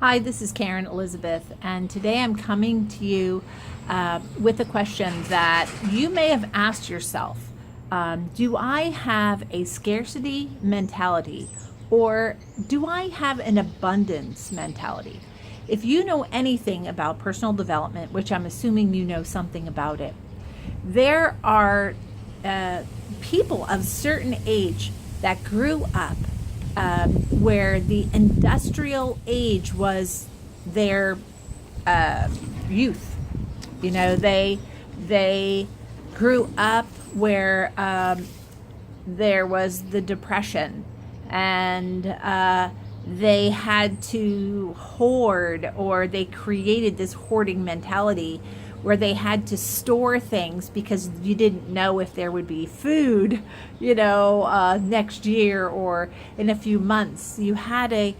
Hi, this is Karen Elizabeth, and today I'm coming to you with a question that you may have asked yourself. Do I have a scarcity mentality or do I have an abundance mentality? If you know anything about personal development, which I'm assuming you know something about it, there are uh, people of certain age that grew up where the industrial age was their uh, youth. They grew up where there was the depression, and they had to hoard, or they created this hoarding mentality where they had to store things because you didn't know if there would be food, next year or in a few months. You had a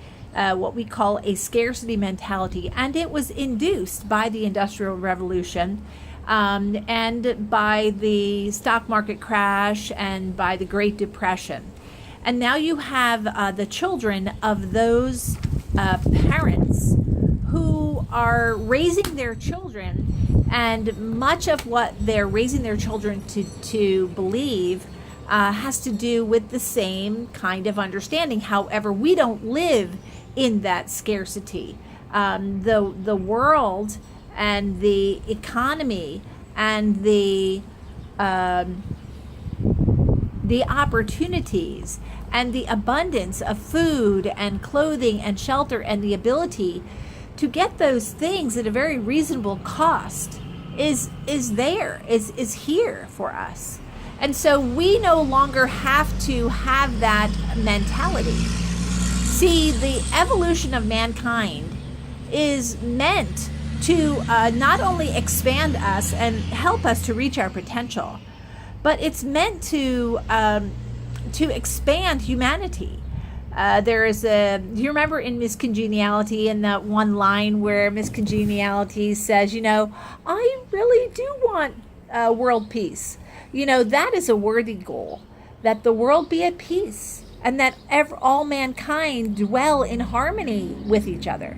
what we call a scarcity mentality, and it was induced by the Industrial Revolution, and by the stock market crash and by the Great Depression. And now you have the children of those parents who are raising their children, and much of what they're raising their children to believe has to do with the same kind of understanding. However, we don't live in that scarcity. The world and the economy and the opportunities and the abundance of food and clothing and shelter and the ability to get those things at a very reasonable cost is here for us. And so we no longer have to have that mentality. See, the evolution of mankind is meant to not only expand us and help us to reach our potential, but it's meant to expand humanity. You remember in Miss Congeniality, in that one line where Miss Congeniality says, I really do want world peace. That is a worthy goal, that the world be at peace and that all mankind dwell in harmony with each other.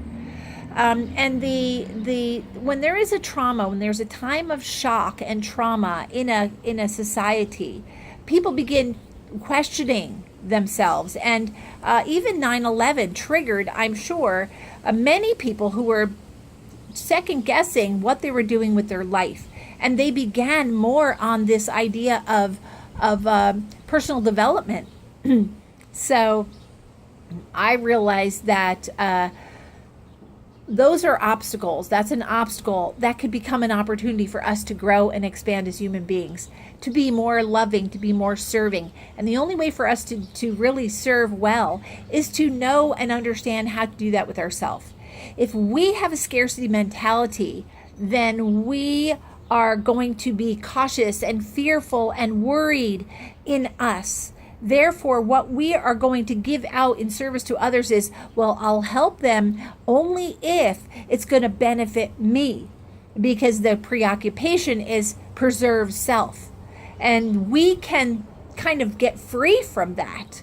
And when there is a trauma, when there's a time of shock and trauma in a society, people begin questioning themselves, and even 9/11 triggered, I'm sure, many people who were second guessing what they were doing with their life, and they began more on this idea of personal development. So I realized that those are obstacles. That's an obstacle that could become an opportunity for us to grow and expand as human beings, to be more loving, to be more serving. And the only way for us to really serve well is to know and understand how to do that with ourselves. If we have a scarcity mentality, then we are going to be cautious and fearful and worried in us. Therefore, what we are going to give out in service to others is, well, I'll help them only if it's going to benefit me, because the preoccupation is preserve self. And we can kind of get free from that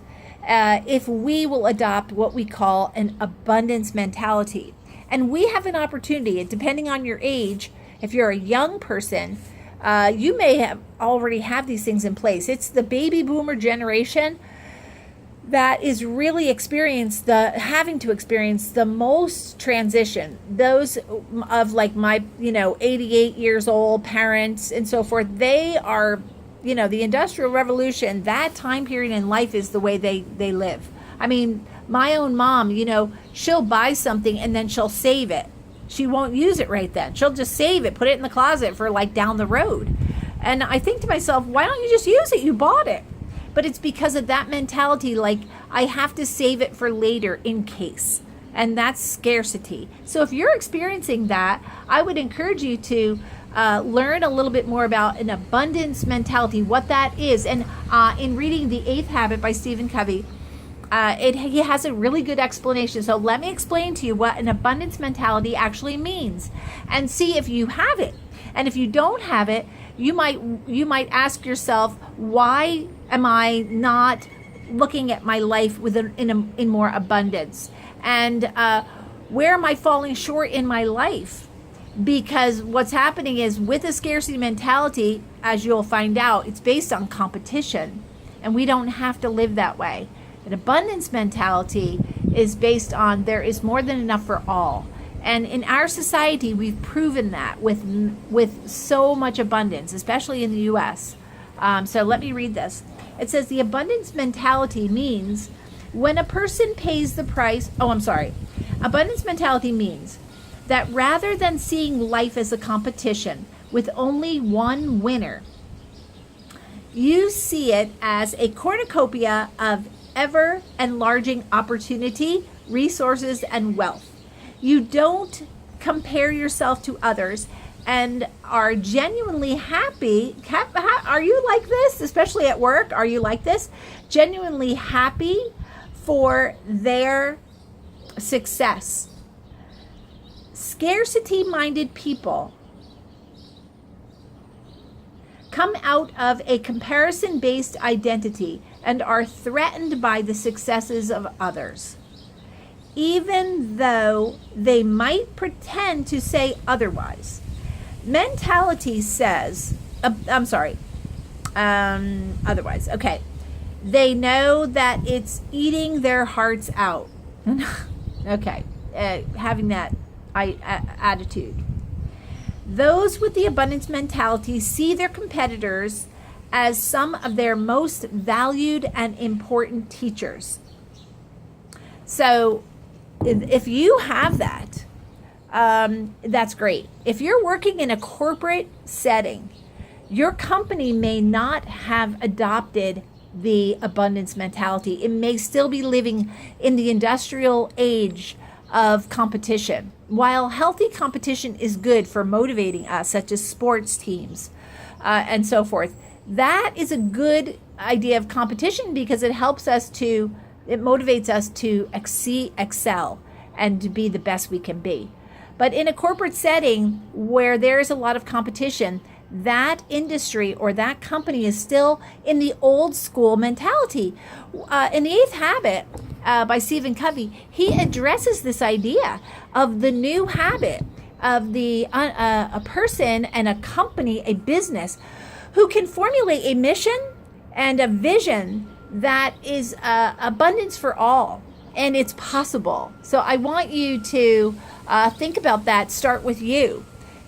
if we will adopt what we call an abundance mentality. And we have an opportunity, depending on your age. If you're a young person, you may have already have these things in place. It's the baby boomer generation that is really having to experience the most transition. Those of like my 88 years old parents and so forth, they are, the Industrial Revolution, that time period in life is the way they live. I mean, my own mom, she'll buy something and then she'll save it. She won't use it right then. She'll just save it, put it in the closet for like down the road. And I think to myself, why don't you just use it? You bought it. But it's because of that mentality, like I have to save it for later in case. And that's scarcity. So if you're experiencing that, I would encourage you to learn a little bit more about an abundance mentality, what that is. And in reading The Eighth Habit by Stephen Covey, he has a really good explanation. So let me explain to you what an abundance mentality actually means and see if you have it. And if you don't have it, you might ask yourself, why am I not looking at my life in more abundance? And Where am I falling short in my life? Because what's happening is, with a scarcity mentality, as you'll find out, it's based on competition, and we don't have to live that way. An abundance mentality is based on there is more than enough for all. And in our society, we've proven that with so much abundance, especially in the U.S. So let me read this. It says the abundance mentality means when a person pays the price. Abundance mentality means that rather than seeing life as a competition with only one winner, you see it as a cornucopia of ever enlarging opportunity, resources, and wealth. You don't compare yourself to others and are genuinely happy. Are you like this, especially at work? Are you like this? Genuinely happy for their success. Scarcity-minded people come out of a comparison-based identity and are threatened by the successes of others, even though they might pretend to say otherwise. Mentality says, otherwise. Okay. They know that it's eating their hearts out. Okay. Having that attitude. Those with the abundance mentality see their competitors as some of their most valued and important teachers. So if you have that, that's great. If you're working in a corporate setting, your company may not have adopted the abundance mentality. It may still be living in the industrial age of competition. While healthy competition is good for motivating us, such as sports teams and so forth, that is a good idea of competition because it motivates us to excel and to be the best we can be. But in a corporate setting where there is a lot of competition, that industry or that company is still in the old school mentality. In The Eighth Habit by Stephen Covey, he addresses this idea of the new habit of a person and a company, a business, who can formulate a mission and a vision that is abundance for all. And it's possible. So I want you to think about that. Start with you.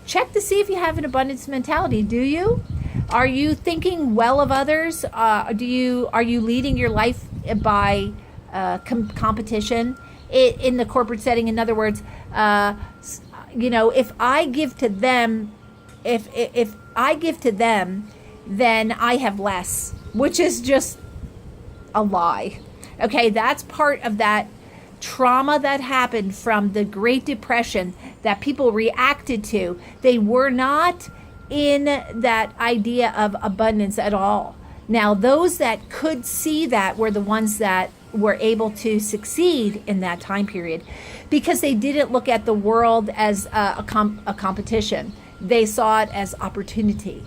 Check to see if you have an abundance mentality. Do you? Are you thinking well of others? Are you leading your life by competition in the corporate setting? In other words, if I give to them, if I give to them, then I have less, which is just a lie. Okay, that's part of that trauma that happened from the Great Depression that people reacted to. They were not in that idea of abundance at all. Now, those that could see that were the ones that were able to succeed in that time period because they didn't look at the world as a competition. They saw it as opportunity.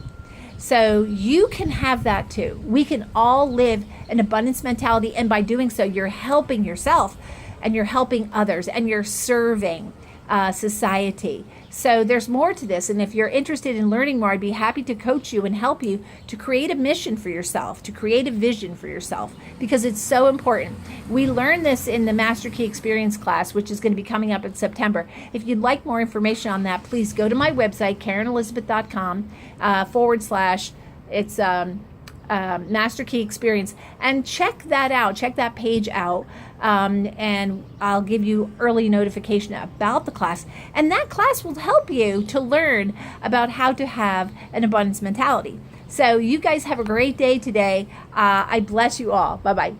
So you can have that too. We can all live an abundance mentality, and by doing so, you're helping yourself and you're helping others and you're serving society. So there's more to this, and if you're interested in learning more, I'd be happy to coach you and help you to create a mission for yourself, to create a vision for yourself, because it's so important. We learn this in the Master Key Experience class, which is going to be coming up in September. If you'd like more information on that, please go to my website, KarenElizabeth.com / it's Master Key Experience, and check that out. Check that page out. And I'll give you early notification about the class. And that class will help you to learn about how to have an abundance mentality. So you guys have a great day today. I bless you all. Bye-bye.